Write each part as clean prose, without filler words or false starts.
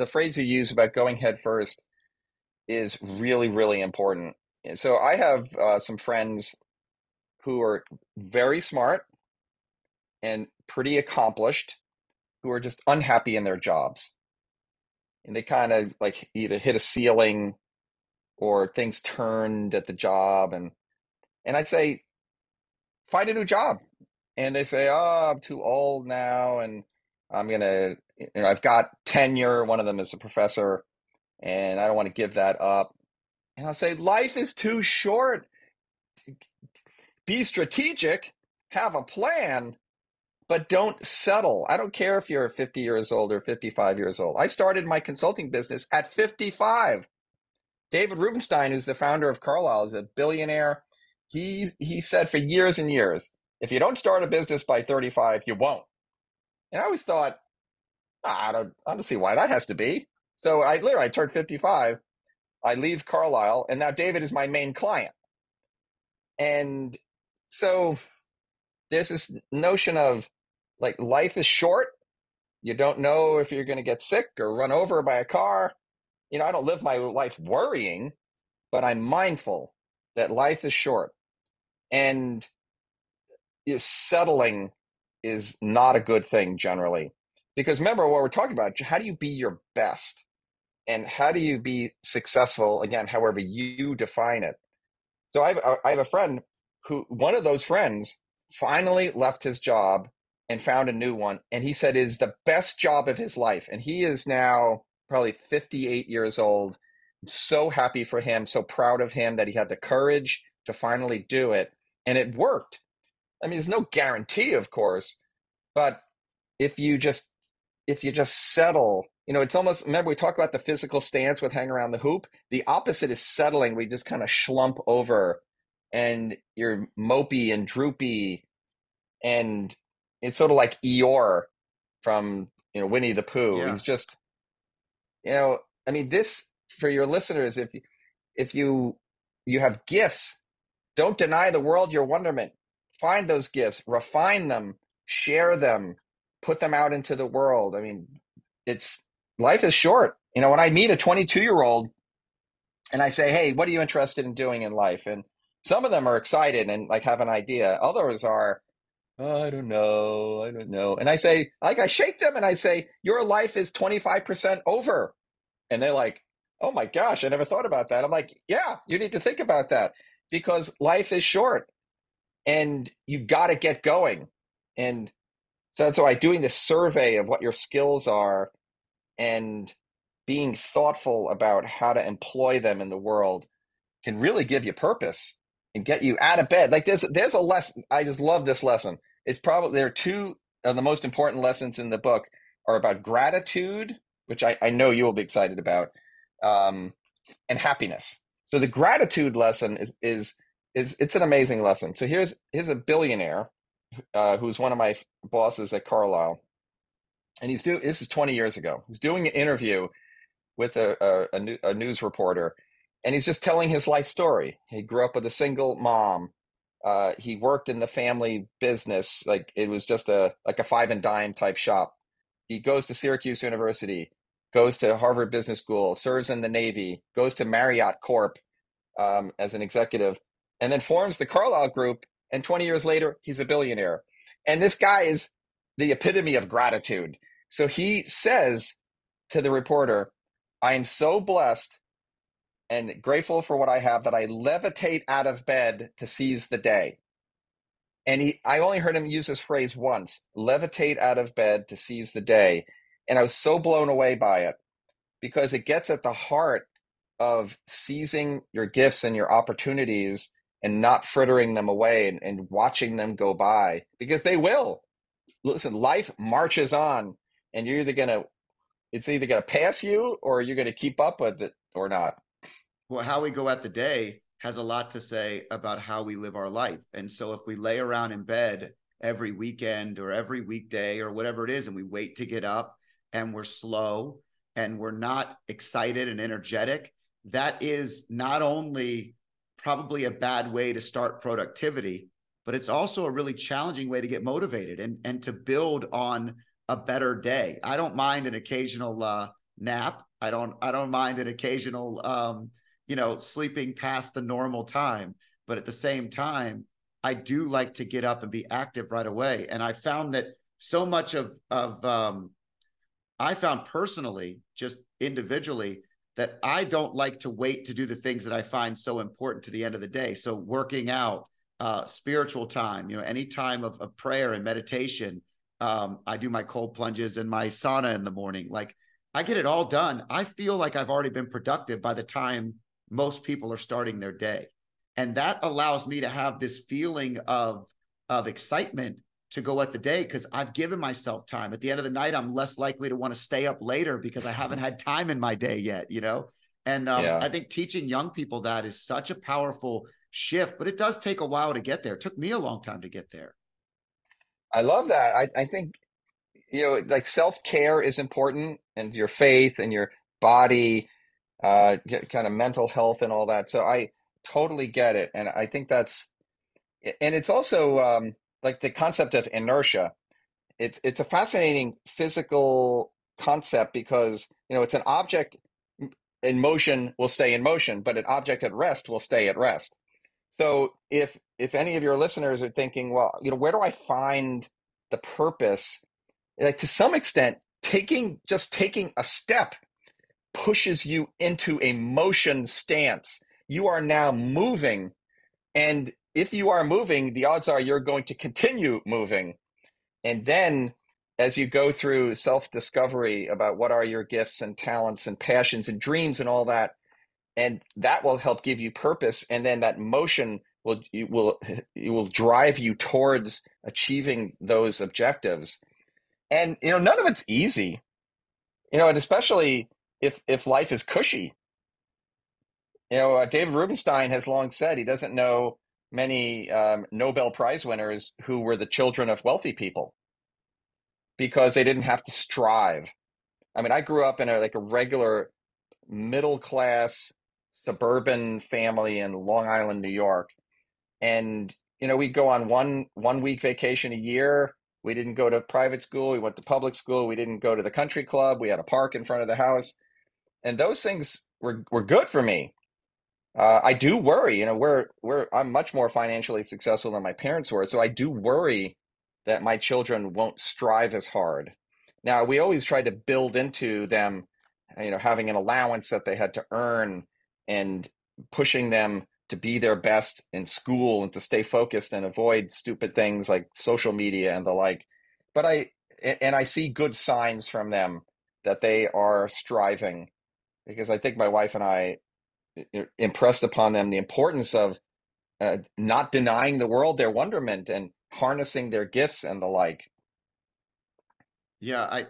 the phrase you use about going head first is really, really important. And so I have some friends who are very smart and pretty accomplished who are just unhappy in their jobs. And they kind of like either hit a ceiling or things turned at the job. And I'd say, find a new job. And they say, oh, I'm too old now. And I'm going to, I've got tenure. One of them is a professor, and I don't want to give that up. And I'll say, life is too short. Be strategic, have a plan, but don't settle. I don't care if you're 50 years old or 55 years old. I started my consulting business at 55. David Rubenstein, who's the founder of Carlyle, is a billionaire. He said for years and years, if you don't start a business by 35, you won't. And I always thought, I don't see why that has to be. So I turned 55. I leave Carlyle, and now David is my main client. And so there's this notion of like life is short. You don't know if you're going to get sick or run over by a car. I don't live my life worrying, but I'm mindful that life is short. And settling is not a good thing generally. Because remember what we're talking about, how do you be your best? And how do you be successful, again, however you define it? So I have a friend who, one of those friends finally left his job and found a new one. And he said it is the best job of his life. And he is now probably 58 years old. I'm so happy for him, so proud of him that he had the courage to finally do it. And it worked. I mean, there's no guarantee, of course, but if you just settle, it's almost, remember we talk about the physical stance with hang around the hoop. The opposite is settling. We just kind of slump over and you're mopey and droopy. And it's sort of like Eeyore from, Winnie the Pooh. Yeah. He's just, I mean, this for your listeners, if you have gifts, don't deny the world your wonderment. Find those gifts, refine them, share them, put them out into the world. I mean, life is short. When I meet a 22-year-old and I say, "Hey, what are you interested in doing in life?" And some of them are excited and like have an idea. Others are, "Oh, I don't know. I don't know." And I say, like, I shake them and I say, "Your life is 25% over." And they're like, "Oh my gosh, I never thought about that." I'm like, "Yeah, you need to think about that because life is short and you got to get going." And so that's why doing this survey of what your skills are and being thoughtful about how to employ them in the world can really give you purpose and get you out of bed. Like there's a lesson. I just love this lesson. It's probably there are two of the most important lessons in the book are about gratitude, which I know you will be excited about, um, and happiness. So the gratitude lesson is it's an amazing lesson. So here's a billionaire who's one of my bosses at Carlisle, and this is 20 years ago. He's doing an interview with a news reporter, and he's just telling his life story. He grew up with a single mom. He worked in the family business, like it was just like a five and dime type shop. He goes to Syracuse University, goes to Harvard Business School, serves in the Navy, goes to Marriott Corp as an executive, and then forms the Carlyle Group. And 20 years later, he's a billionaire. And this guy is the epitome of gratitude. So he says to the reporter, "I am so blessed and grateful for what I have that I levitate out of bed to seize the day." And I only heard him use this phrase once, levitate out of bed to seize the day. And I was so blown away by it because it gets at the heart of seizing your gifts and your opportunities and not frittering them away and watching them go by because they will. Listen, life marches on and it's either going to pass you or you're going to keep up with it or not. Well, how we go at the day has a lot to say about how we live our life. And so if we lay around in bed every weekend or every weekday or whatever it is, and we wait to get up and we're slow and we're not excited and energetic, that is not only probably a bad way to start productivity, but it's also a really challenging way to get motivated and to build on a better day. I don't mind an occasional nap. I don't mind an occasional sleeping past the normal time, but at the same time, I do like to get up and be active right away. And I found that so much of I found personally, just individually, that I don't like to wait to do the things that I find so important to the end of the day. So working out, spiritual time, any time of prayer and meditation. I do my cold plunges and my sauna in the morning. Like I get it all done. I feel like I've already been productive by the time most people are starting their day. And that allows me to have this feeling of excitement to go at the day because I've given myself time. At the end of the night, I'm less likely to want to stay up later because I haven't had time in my day yet. And Yeah. I think teaching young people that is such a powerful shift, but it does take a while to get there. It took me a long time to get there. I love that. I think, like self-care is important, and your faith and your body, kind of mental health and all that. So I totally get it. And I think and it's also like the concept of inertia. It's a fascinating physical concept because, it's an object in motion will stay in motion, but an object at rest will stay at rest. So if any of your listeners are thinking, well, where do I find the purpose? Like to some extent, taking a step pushes you into a motion stance. You are now moving, and if you are moving, the odds are you're going to continue moving. And then as you go through self-discovery about what are your gifts and talents and passions and dreams and all that, and that will help give you purpose, and then that motion will drive you towards achieving those objectives. And none of it's easy, and especially if life is cushy. David Rubenstein has long said he doesn't know many Nobel Prize winners who were the children of wealthy people because they didn't have to strive. I mean, I grew up in like a regular middle class suburban family in Long Island, New York, and we'd go on one week vacation a year. We didn't go to private school. We went to public school. We didn't go to the country club. We had a park in front of the house, and those things were good for me. I do worry, I'm much more financially successful than my parents were, so I do worry that my children won't strive as hard. Now, we always tried to build into them, having an allowance that they had to earn and pushing them to be their best in school and to stay focused and avoid stupid things like social media and the like. But I see good signs from them that they are striving because I think my wife and I impressed upon them the importance of not denying the world their wonderment and harnessing their gifts and the like. Yeah,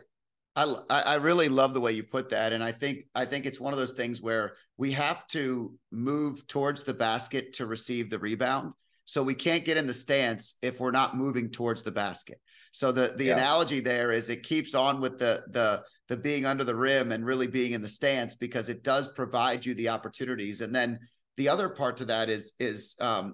I really love the way you put that, and I think it's one of those things where we have to move towards the basket to receive the rebound. So we can't get in the stance if we're not moving towards the basket. So the Yeah. analogy there is it keeps on with the being under the rim and really being in the stance because it does provide you the opportunities. And then the other part to that is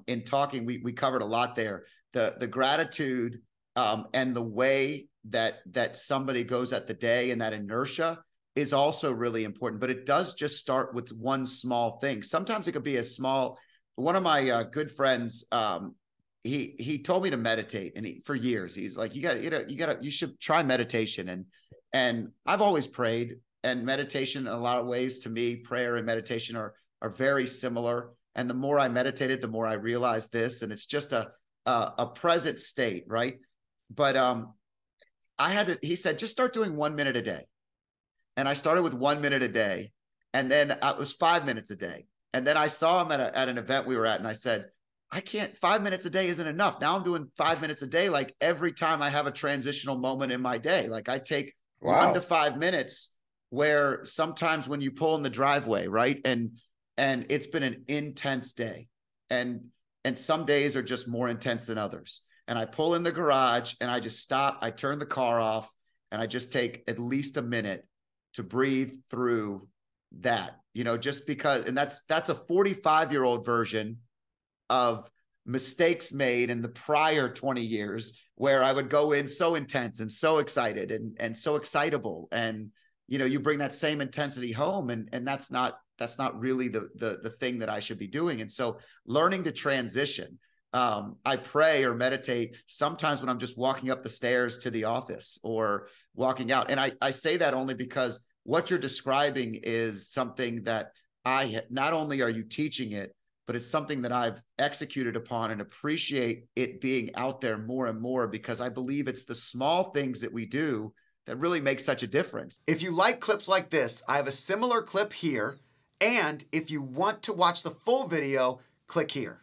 in talking we covered a lot there, the gratitude and the way that somebody goes at the day and that inertia is also really important, but it does just start with one small thing. Sometimes it could be a small. One of my good friends, he told me to meditate, and for years he's like, you should try meditation, and I've always prayed, and meditation in a lot of ways to me, prayer and meditation are very similar. And the more I meditated, the more I realized this, and it's just a present state, right? But he said, just start doing 1 minute a day. And I started with 1 minute a day. And then it was 5 minutes a day. And then I saw him at an event we were at, and I said, I can't, 5 minutes a day isn't enough. Now I'm doing 5 minutes a day, like every time I have a transitional moment in my day. Like I take 1 to Wow. 5 minutes where sometimes when you pull in the driveway, right? And it's been an intense day. And some days are just more intense than others. And I pull in the garage and I just stop. I turn the car off and I just take at least a minute to breathe through that, just because. And that's a 45-year-old version of mistakes made in the prior 20 years where I would go in so intense and so excited and so excitable. And you bring that same intensity home, and that's not really the thing that I should be doing. And so learning to transition. I pray or meditate sometimes when I'm just walking up the stairs to the office or walking out. And I say that only because what you're describing is something that not only are you teaching it, but it's something that I've executed upon and appreciate it being out there more and more, because I believe it's the small things that we do that really make such a difference. If you like clips like this, I have a similar clip here. And if you want to watch the full video, click here.